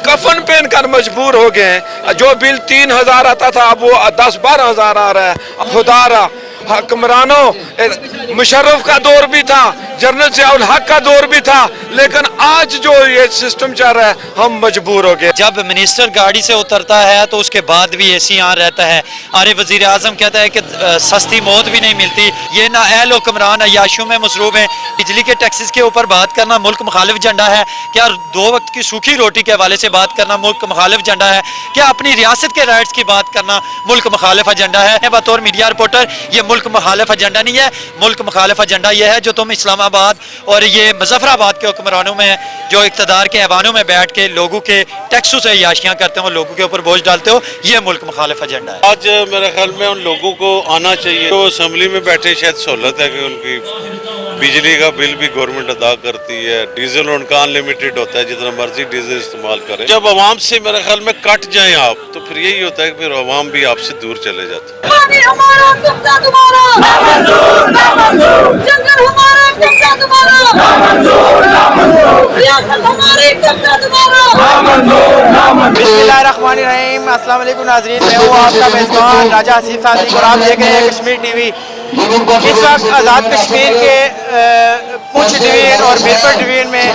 कफन पहन कर मजबूर हो गए हैं। जो बिल 3,000 आता था अब वो 10-12,000 आ रहा है। खुदारा हुक्मरानों, मुशर्रफ का दौर भी था, जनरल ज़ियाउल हक का दौर भी था, लेकिन आज जो ये सिस्टम चल रहा है हम मजबूर हो गए। जब मिनिस्टर गाड़ी से उतरता है तो उसके बाद भी एसी यहाँ रहता है। आरे वजीर आजम कहता है कि सस्ती मौत भी नहीं मिलती। ये नाअहल हुक्मरान अय्याशियों में मसरूफ हैं। बिजली के टैक्सेस के ऊपर बात करना मुल्क मुखालिफ झंडा है क्या? 2 वक्त की सूखी रोटी के हवाले से बात करना मुल्क मुखालिफ झंडा है क्या? अपनी रियासत के राइट्स की बात करना मुल्क मुखालिफ एजेंडा है? बतौर मीडिया रिपोर्टर ये मुल्क मुखालिफ एजेंडा नहीं है। मुल्क मुखालिफ एजेंडा ये है जो तुम इस्लामाबाद और ये मुजफ्फराबाद के हुक्मरानों में जो इक़्तिदार के ऐवानों में बैठ के लोगों के टैक्सों से अय्याशियाँ करते हो, लोगों के ऊपर बोझ डालते हो, ये मुल्क मुखालिफ एजेंडा है। आज मेरे ख्याल में उन लोगों को आना चाहिए तो असेंबली में बैठे शायद सहूलत है कि उनकी बिजली का बिल भी गवर्नमेंट अदा करती है। डीजल उनका अनलिमिटेड होता है, जितना मर्जी डीजल इस्तेमाल करें। जब आवाम से मेरे ख्याल में कट जाएं आप तो फिर यही होता है कि फिर आवाम भी आपसे दूर चले जाते हैं। बिस्मिल्लाहिर्रहमानिर्रहीम। अस्सलाम वालेकुम नाज़रीन, मैं हूँ आपका मेज़बान राजा हसीफ सादी और आप देख रहे हैं कश्मीर टीवी। इस वक्त आज़ाद कश्मीर के पुंछ डिवीजन और मीरपुर डिवीजन में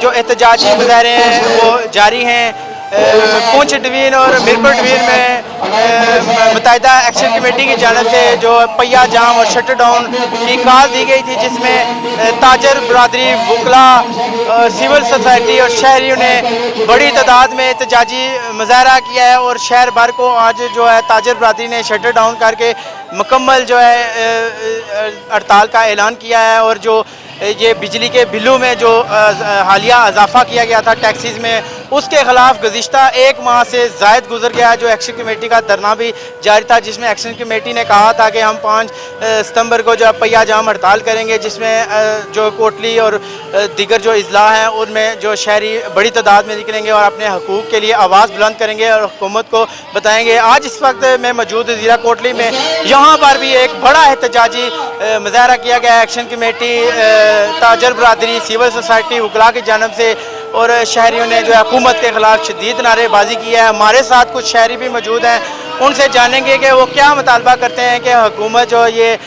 जो एहतजाजी मुजाहरे हैं वो जारी हैं। पुंछ डिवीजन और मीरपुर डिवीजन में मुत्तहिदा एक्शन कमेटी की जानिब से जो पहिया जाम और शटर डाउन की कॉल दी गई थी, जिसमें ताजर बरादरी, वकला, सिविल सोसाइटी और शहरियों ने बड़ी तादाद में एहतजाजी मुजाहरा किया है और शहर भर को आज जो है ताजर बरादरी ने शटर डाउन करके मुकम्मल जो है हड़ताल का ऐलान किया है। और जो ये बिजली के बिलों में जो हालिया इजाफा किया गया था टैक्सीज में, उसके ख़िलाफ़ गुज़िश्ता 1 माह से ज़ायद गुजर गया। जो एक्शन कमेटी का धरना भी जारी था, जिसमें एक्शन कमेटी ने कहा था कि हम 5 सितंबर को जो पहिया जाम हड़ताल करेंगे, जिसमें जो कोटली और दीगर जो अजला हैं उनमें जो शहरी बड़ी तादाद में निकलेंगे और अपने हकूक़ के लिए आवाज़ बुलंद करेंगे और हुकूमत को बताएंगे। आज इस वक्त मैं मौजूद ज़िला कोटली में, यहाँ पर भी एक बड़ा एहतजाजी मुजाहरा किया गया। एक्शन कमेटी, ताजर बरादरी, सिविल सोसाइटी, वकला की जानिब से और शहरियों ने जो है हुकूमत के ख़िलाफ़ शदीद नारेबाजी की है। हमारे साथ कुछ शहरी भी मौजूद हैं, उनसे जानेंगे कि वो क्या मुतालबा करते हैं कि हुकूमत जो ये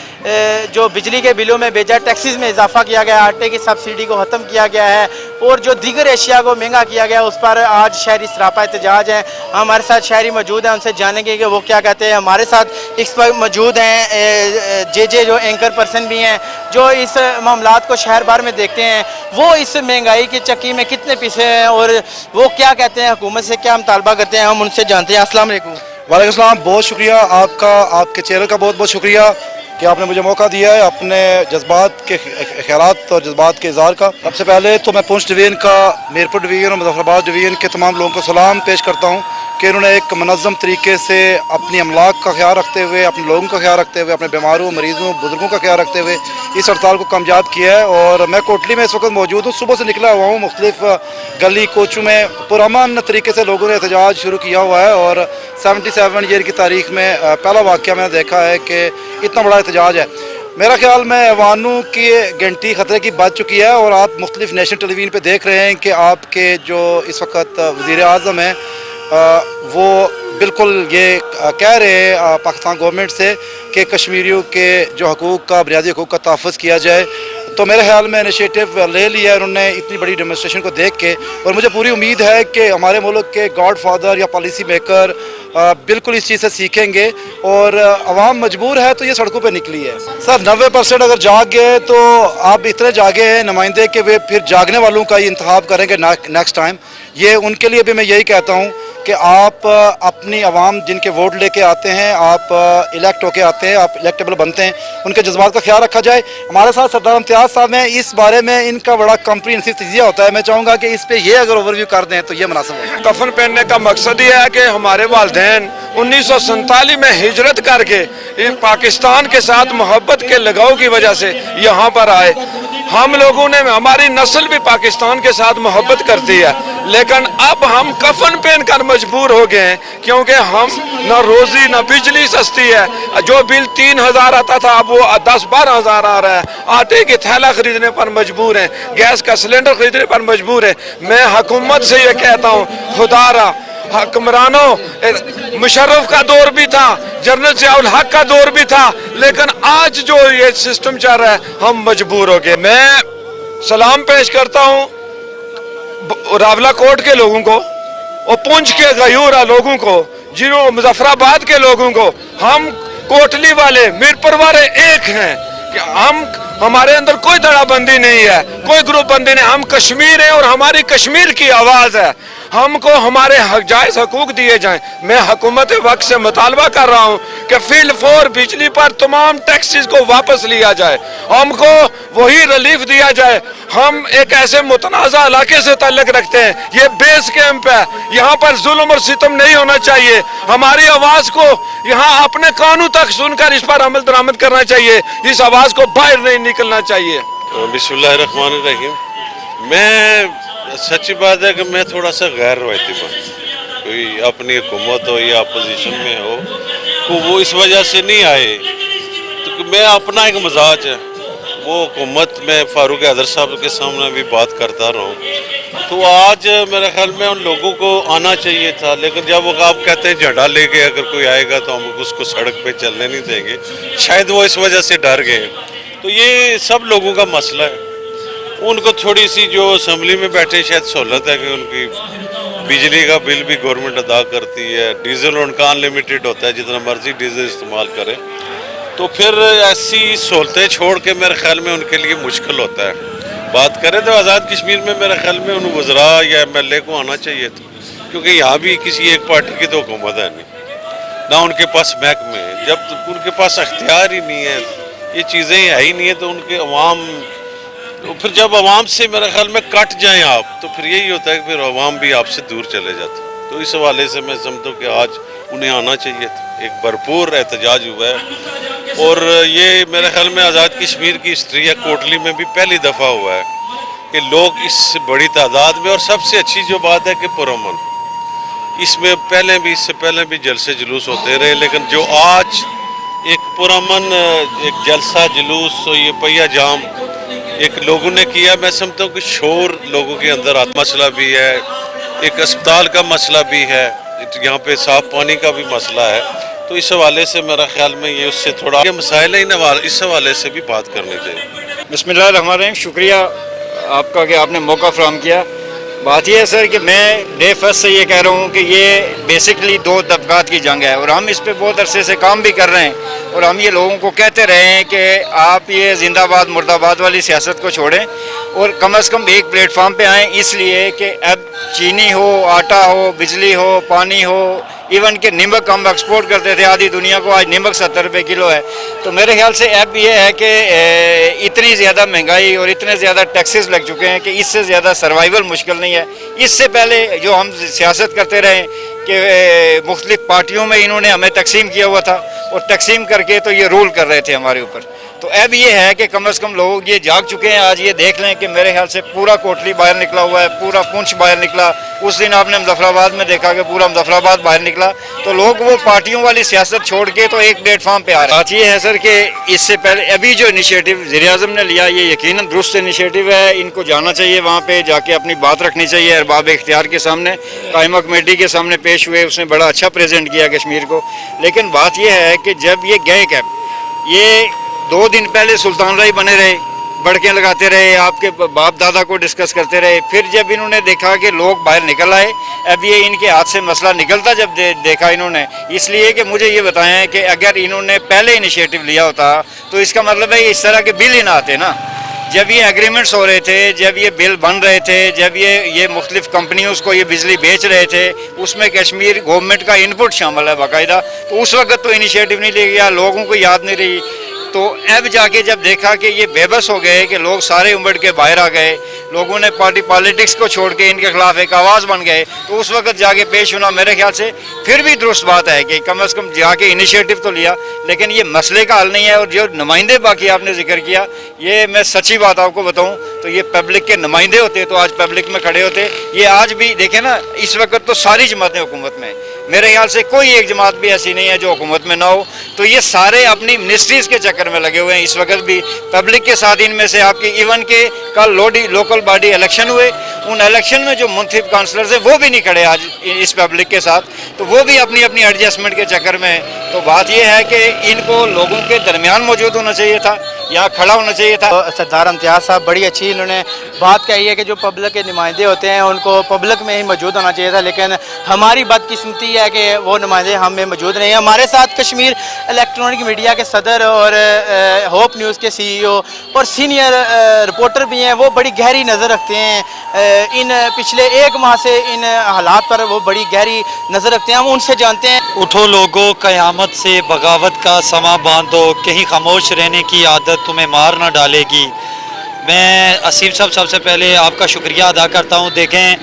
जो बिजली के बिलों में बेजा टैक्सेस में इजाफा किया गया, आटे की सब्सिडी को ख़त्म किया गया है और जो दीगर एशिया को महंगा किया गया, उस पर आज शहरी सरापा एहतजाज हैं। हमारे साथ शहरी मौजूद हैं, उनसे जानेंगे कि वो क्या कहते हैं। हमारे साथ इस वक्त मौजूद हैं जे जो एंकर पर्सन भी हैं, जो इस मामलात को शहर भर में देखते हैं। वो इस महंगाई की चक्की में कितने पीछे हैं और वो क्या कहते हैं, हुकूमत से क्या मुतालबा करते हैं, हम उनसे जानते हैं। अस्सलाम वालेकुम। वालेकुम सलाम, बहुत शुक्रिया आपका, आपके चैनल का बहुत बहुत शुक्रिया कि आपने मुझे मौका दिया है अपने जज्बात के ख़यालात और जज्बात के इज़हार का। सबसे पहले तो मैं पुंछ डिवीज़न का, मीरपुर डिवीज़न और मुजफ्फराबाद डिवीज़न के तमाम लोगों को सलाम पेश करता हूँ कि उन्होंने एक मनज़्ज़म तरीके से अपनी अमलाक का ख्याल रखते हुए, अपने लोगों का ख्याल रखते हुए, अपने बीमारों, मरीज़ों, बुजुर्गों का ख्याल रखते हुए इस हड़ताल को कामयाब किया है। और मैं कोटली में इस वक्त मौजूद हूँ, सुबह से निकला हुआ हूँ। मुख्तलिफ गली कोचों में पुरअमन तरीके से लोगों ने एहतजाज शुरू किया हुआ है और 77 ईयर की तारीख में पहला वाक़या मैंने देखा है कि इतना बड़ा एहतजाज है। मेरा ख्याल में ऐवानों की घंटी ख़तरे की बज चुकी है और आप मुख्तलिफ नेशनल टेलीविज़न पे देख रहे हैं कि आपके जो इस वक्त वज़ीर आज़म हैं वो बिल्कुल ये कह रहे हैं पाकिस्तान गवर्नमेंट से कि कश्मीरियों के जो हकूक़ का, बुनियादी हकूक़ का तहफ़्फ़ुज़ किया जाए। तो मेरे ख्याल में इनिशिएटिव ले लिया है उन्होंने इतनी बड़ी डेमोन्स्ट्रेशन को देख के, और मुझे पूरी उम्मीद है कि हमारे मुल्क के गॉड फादर या पॉलिसी मेकर बिल्कुल इस चीज़ से सीखेंगे और आवाम मजबूर है तो ये सड़कों पे निकली है। सर 90% अगर जाग गए तो आप इतने जागे हैं नुमाइंदे कि वे फिर जागने वालों का ही इंतखाब करेंगे नेक्स्ट टाइम। ये उनके लिए भी मैं यही कहता हूँ कि आप अपनी आवाम जिनके वोट लेके आते हैं, आप इलेक्ट होके आते हैं, आप इलेक्टेबल बनते हैं, उनके जज्बात का ख्याल रखा जाए। हमारे साथ सरदार इम्तियाज़ साहब हैं, इस बारे में इनका बड़ा कम्प्रीहेंसिव तजिया होता है। मैं चाहूँगा कि इस पे ये अगर ओवरव्यू कर दें तो ये मुनासिब है। कफन पहनने का मकसद ये है कि हमारे वालिदैन 1947 में हिजरत करके पाकिस्तान के साथ मोहब्बत के लगाव की वजह से यहाँ पर आए। हम लोगों ने, हमारी नस्ल भी पाकिस्तान के साथ मोहब्बत करती है, लेकिन अब हम कफन पहनकर मजबूर हो गए हैं, क्योंकि हम न रोजी न बिजली सस्ती है। जो बिल 3,000 आता था अब वो 10-12 हज़ार आ रहा है। आटे की थैला खरीदने पर मजबूर है, गैस का सिलेंडर खरीदने पर मजबूर है। मैं हुकूमत से ये कहता हूँ, खुदारा हुक्मरानों, मुशर्रफ का दौर भी था, जनरल ज़ियाउल हक का दौर भी था, लेकिन आज जो ये सिस्टम चल रहा है हम मजबूर हो गए। मैं सलाम पेश करता हूँ रावला कोट के लोगों को और पुंछ के गयूरा लोगों को, जिन्हों मुजफ्फराबाद के लोगों को। हम कोटली वाले, मीरपुर वाले एक हैं कि हमारे अंदर कोई दड़ाबंदी नहीं है, कोई ग्रुप बंदी नहीं। हम कश्मीर हैं और हमारी कश्मीर की आवाज़ है। हमको हमारे जायज़ हकूक दिए जाएं। मैं हुकूमत वक्त से मुतालबा कर रहा हूँ कि फील्ड फोर बिजली पर तमाम टैक्सेस को वापस लिया जाए, हमको वही रिलीफ दिया जाए। हम एक ऐसे मुतनाज़ा इलाके से ताल्लुक़ रखते हैं, ये बेस कैंप है, यहाँ पर जुल्म और सितम नहीं होना चाहिए। हमारी आवाज़ को यहाँ अपने कानून तक सुनकर इस पर अमल दरामद करना चाहिए, इस आवाज़ को बाहर नहीं निकलना चाहिए। बिस्मिल्लाहिर्रहमानिर्रहीम। मैं सच्ची बात है कि मैं थोड़ा सा गैर रवायती हूँ, कोई अपनी हुकूमत हो या अपोजिशन में हो तो वो इस वजह से नहीं आए, तो मैं अपना एक मजाज है वो हुकूमत में फारूक हैदर साहब के सामने भी बात करता रहा हूँ। तो आज मेरे ख्याल में उन लोगों को आना चाहिए था, लेकिन जब वो आप कहते हैं झंडा लेके अगर कोई आएगा तो हम उसको सड़क पे चलने नहीं देंगे, शायद वो इस वजह से डर गए। तो ये सब लोगों का मसला है। उनको थोड़ी सी जो असम्बली में बैठे शायद सहूलत है कि उनकी बिजली का बिल भी गवर्नमेंट अदा करती है, डीजल उनका अनलिमिटेड होता है, जितना मर्जी डीजल इस्तेमाल करें। तो फिर ऐसी सहूलतें छोड़ के मेरे ख्याल में उनके लिए मुश्किल होता है। बात करें तो आज़ाद कश्मीर में मेरे ख्याल में उन वज़रा या MLA को आना चाहिए था, क्योंकि यहाँ भी किसी एक पार्टी की तो हुकूमत है नहीं, ना उनके पास महकमे है। जब उनके पास अख्तियार ही नहीं है, ये चीज़ें है ही नहीं है, तो उनके अवाम, तो फिर जब अवाम से मेरे ख्याल में कट जाएं आप, तो फिर यही होता है कि फिर अवाम भी आपसे दूर चले जाते। तो इस हवाले से मैं समझता हूँ कि आज उन्हें आना चाहिए था। एक भरपूर एहतजाज हुआ है और ये मेरे ख्याल में आज़ाद कश्मीर की हिस्ट्री है, कोटली में भी पहली दफ़ा हुआ है कि लोग इस बड़ी तादाद में, और सबसे अच्छी जो बात है कि पुरअमन, इसमें इससे पहले भी जलसे जुलूस होते रहे, लेकिन जो आज एक पुरअमन एक जलसा जुलूस, ये पहिया जाम एक लोगों ने किया, मैं समझता हूँ कि शोर लोगों के अंदर आता मसला भी है, एक अस्पताल का मसला भी है, यहाँ पे साफ पानी का भी मसला है। तो इस हवाले से मेरा ख्याल में ये उससे थोड़ा ये मसाइल है, इस हवाले से भी बात करनी चाहिए। बिस्मिल्लाहिर्रहमानिर्रहीम। शुक्रिया आपका कि आपने मौका फ़राहम किया। बात यह है सर कि मैं डे फर्स्ट से ये कह रहा हूँ कि ये बेसिकली दो तबकात की जंग है, और हम इस पे बहुत अरसे से काम भी कर रहे हैं, और हम ये लोगों को कहते रहे हैं कि आप ये जिंदाबाद मुर्दाबाद वाली सियासत को छोड़ें और कम से कम एक प्लेटफार्म पे आएँ, इसलिए कि अब चीनी हो, आटा हो, बिजली हो, पानी हो, इवन कि नमक हम एक्सपोर्ट करते थे आधी दुनिया को, आज नमक 70 रुपये किलो है। तो मेरे ख्याल से अब ये है कि इतनी ज़्यादा महंगाई और इतने ज़्यादा टैक्सेस लग चुके हैं कि इससे ज़्यादा सर्वाइवल मुश्किल नहीं है। इससे पहले जो हम सियासत करते रहे कि मुख्तलिफ पार्टियों में इन्होंने हमें तकसीम किया हुआ था, और तकसीम करके तो ये रूल कर रहे थे हमारे ऊपर। तो अब ये है कि कम से कम लोग ये जाग चुके हैं। आज ये देख लें कि मेरे ख्याल से पूरा कोटली बाहर निकला हुआ है, पूरा पुंछ बाहर निकला। उस दिन आपने मुजफ्फराबाद में देखा कि पूरा मुजफ्फराबाद बाहर निकला। तो लोग वो पार्टियों वाली सियासत छोड़ के तो एक प्लेटफार्म पे आ रहे हैं। बात ये है सर कि इससे पहले अभी जो इनिशिएटिव वज़ीर-ए-आज़म ने लिया, ये यकीनन दुरुस्त इनिशिएटिव है। इनको जाना चाहिए, वहाँ पे जाके अपनी बात रखनी चाहिए अरबाब इख्तियार के सामने, कायमा कमेटी के सामने पेश हुए, उसने बड़ा अच्छा प्रेजेंट किया कश्मीर को। लेकिन बात यह है कि जब ये गए कैब, ये 2 दिन पहले सुल्तान राय बने रहे, बड़कियाँ लगाते रहे, आपके बाप दादा को डिस्कस करते रहे। फिर जब इन्होंने देखा कि लोग बाहर निकल आए, अब ये इनके हाथ से मसला निकलता जब देखा इन्होंने, इसलिए कि मुझे ये बताएं कि अगर इन्होंने पहले इनिशिएटिव लिया होता तो इसका मतलब है इस तरह के बिल ही ना आते ना। जब ये एग्रीमेंट्स हो रहे थे, जब ये बिल बन रहे थे, जब ये मुख्तलिफ कंपनियों को ये बिजली बेच रहे थे, उसमें कश्मीर गवर्नमेंट का इनपुट शामिल है बाकायदा, तो उस वक्त तो इनिशिएटिव नहीं लिया गया, लोगों को याद नहीं रही। تو اب جا کے جب دیکھا کہ یہ بے بس ہو گئے کہ لوگ سارے امڑ کے باہر آ گئے, لوگوں نے پالیٹکس کو چھوڑ کے ان کے خلاف ایک آواز بن گئے, تو اس وقت جا کے پیش ہونا میرے خیال سے پھر بھی درست بات ہے کہ کم از کم جا کے انیشیٹو تو لیا, لیکن یہ مسئلے کا حل نہیں ہے. اور جو نمائندے باقی آپ نے ذکر کیا, یہ میں سچی بات آپ کو بتاؤں تو یہ پبلک کے نمائندے ہوتے تو آج پبلک میں کھڑے ہوتے. یہ آج بھی دیکھیں نا, اس وقت تو ساری جماعتیں حکومت میں ہیں, میرے خیال سے کوئی ایک جماعت بھی ایسی نہیں ہے جو حکومت میں نہ ہو. تو یہ سارے اپنی منسٹریز کے چکر میں لگے ہوئے ہیں اس وقت بھی پبلک کے ساتھ. ان میں سے آپ کی ایون کے کل لوکل باڈی الیکشن ہوئے, ان الیکشن میں جو منتخب کاؤنسلرز ہیں وہ بھی نہیں کھڑے آج اس پبلک کے ساتھ, تو وہ بھی اپنی اپنی ایڈجسٹمنٹ کے چکر میں ہیں. تو بات یہ ہے کہ ان کو لوگوں کے درمیان موجود ہونا چاہیے تھا, یہاں کھڑا ہونا چاہیے تھا. سردار امتیاز صاحب بڑی اچھی انہوں نے بات کہی ہے کہ جو پبلک کے نمائندے ہوتے ہیں ان کو پبلک میں ہی موجود ہونا چاہیے تھا, لیکن ہماری بدقسمتی ہے کہ وہ نمائندے ہم میں موجود نہیں ہیں. ہمارے ساتھ کشمیر الیکٹرانک میڈیا کے صدر اور ہوپ نیوز کے سی ای او اور سینئر رپورٹر بھی ہیں, وہ بڑی گہری نظر رکھتے ہیں ان پچھلے ایک ماہ سے ان حالات پر, وہ بڑی گہری نظر رکھتے ہیں. ہم ان سے جانتے ہیں. اٹھو لوگوں, قیامت سے بغاوت کا سما باندھو, کہیں خاموش رہنے کی عادت تمہیں مار نہ ڈالے گی. میں آصف صاحب سب سے پہلے آپ کا شکریہ ادا کرتا ہوں. دیکھیں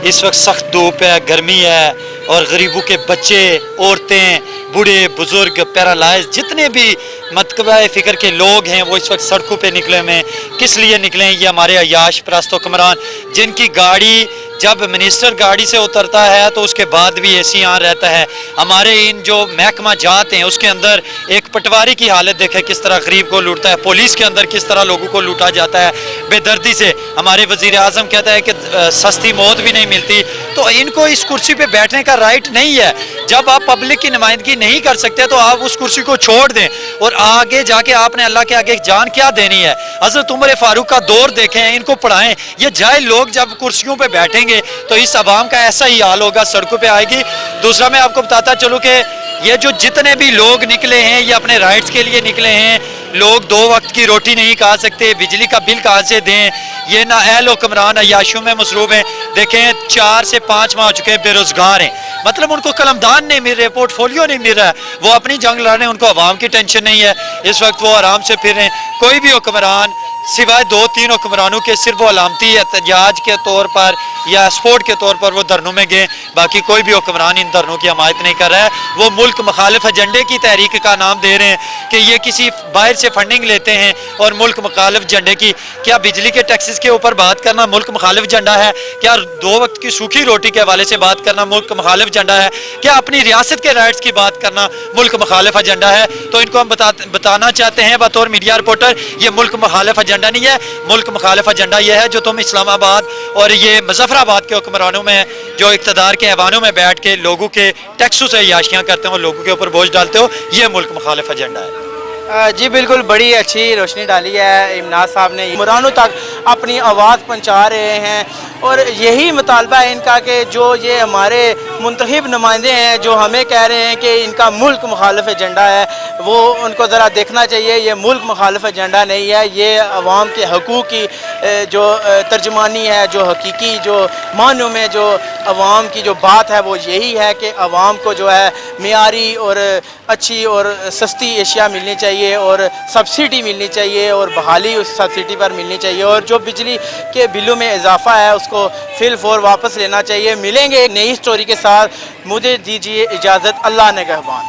اس وقت سخت دھوپ ہے, گرمی ہے, اور غریبوں کے بچے, عورتیں, بوڑھے, بزرگ, پیرالائز, جتنے بھی مطلب فکر کے لوگ ہیں وہ اس وقت سڑکوں پہ نکلے ہوئے ہیں. کس لیے نکلے ہیں؟ یہ ہمارے عیاش پرست حکمران جن کی گاڑی جب منسٹر گاڑی سے اترتا ہے تو اس کے بعد بھی اے سی آن رہتا ہے. ہمارے ان جو محکمہ جات ہیں اس کے اندر ایک پٹواری کی حالت دیکھیں کس طرح غریب کو لوٹتا ہے, پولیس کے اندر کس طرح لوگوں کو لوٹا جاتا ہے بے دردی سے. ہمارے وزیر اعظم کہتا ہے کہ سستی موت بھی نہیں ملتی, تو ان کو اس کرسی پہ بیٹھنے کا رائٹ نہیں ہے. جب آپ پبلک کی نمائندگی نہیں کر سکتے تو آپ اس کرسی کو چھوڑ دیں, اور آگے جا کے آپ نے اللہ کے آگے جان کیا دینی ہے. حضرت عمر فاروق کا دور دیکھیں, ان کو پڑھائیں. یہ جاہل لوگ جب کرسیوں پہ بیٹھیں گے تو اس عوام کا ایسا ہی حال ہوگا, سڑکوں پہ آئے گی. دوسرا میں آپ کو بتاتا چلوں کہ یہ جو جتنے بھی لوگ نکلے ہیں یہ اپنے رائٹس کے لیے نکلے ہیں. لوگ 2 وقت کی روٹی نہیں کھا سکتے, بجلی کا بل کہاں سے دیں. یہ نااہل حکمران عیاشیوں میں مصروف ہیں. دیکھیں 4 سے 5 ماہ ہو چکے ہیں بے روزگار ہیں, مطلب ان کو قلمدان نہیں مل رہے, پورٹ فولیو نہیں مل رہا ہے. وہ اپنی جنگ لڑ رہے ہیں, ان کو عوام کی ٹینشن نہیں ہے. اس وقت وہ آرام سے پھر رہے ہیں. کوئی بھی حکمران سوائے 2-3 حکمرانوں کے صرف وہ علامتی احتجاج کے طور پر یا سپورٹ کے طور پر وہ دھرنوں میں گئے, باقی کوئی بھی حکمران ان دھرنوں کی حمایت نہیں کر رہا ہے. وہ ملک مخالف ایجنڈے کی تحریک کا نام دے رہے ہیں کہ یہ کسی باہر سے فنڈنگ لیتے ہیں اور ملک مخالف ایجنڈے کی. کیا بجلی کے ٹیکسز کے اوپر بات کرنا ملک مخالف ایجنڈا ہے؟ کیا 2 وقت کی سوکھی روٹی کے حوالے سے بات کرنا ملک مخالف ایجنڈا ہے؟ کیا اپنی ریاست کے رائٹس کی بات کرنا ملک مخالف ایجنڈا ہے؟ تو ان کو ہم بتانا چاہتے ہیں بطور میڈیا رپورٹر, یہ ملک مخالف ایجنڈا نہیں ہے. ملک مخالف ایجنڈا یہ ہے جو تم اسلام آباد اور یہ مظفر آباد کے حکمرانوں میں جو اقتدار کے ایوانوں میں بیٹھ کے لوگوں کے ٹیکسوں سے عیاشیاں کرتے ہو, لوگوں کے اوپر بوجھ ڈالتے ہو, یہ ملک مخالف ایجنڈا ہے. جی بالکل, بڑی اچھی روشنی ڈالی ہے امناز صاحب نے. حکمرانوں تک اپنی آواز پہنچا رہے ہیں, اور یہی مطالبہ ہے ان کا کہ جو یہ ہمارے منتخب نمائندے ہیں جو ہمیں کہہ رہے ہیں کہ ان کا ملک مخالف ایجنڈا ہے, وہ ان کو ذرا دیکھنا چاہیے. یہ ملک مخالف ایجنڈا نہیں ہے, یہ عوام کے حقوق کی جو ترجمانی ہے, جو حقیقی جو معنوں میں جو عوام کی جو بات ہے وہ یہی ہے کہ عوام کو جو ہے معیاری اور اچھی اور سستی اشیاء ملنی چاہیے, اور سبسڈی ملنی چاہیے, اور بحالی اس سبسڈی پر ملنی چاہیے, اور جو بجلی کے بلوں میں اضافہ ہے اس کو فی الفور واپس لینا چاہیے. ملیں گے ایک نئی سٹوری کے ساتھ, مجھے دیجیے اجازت, اللہ نگہبان.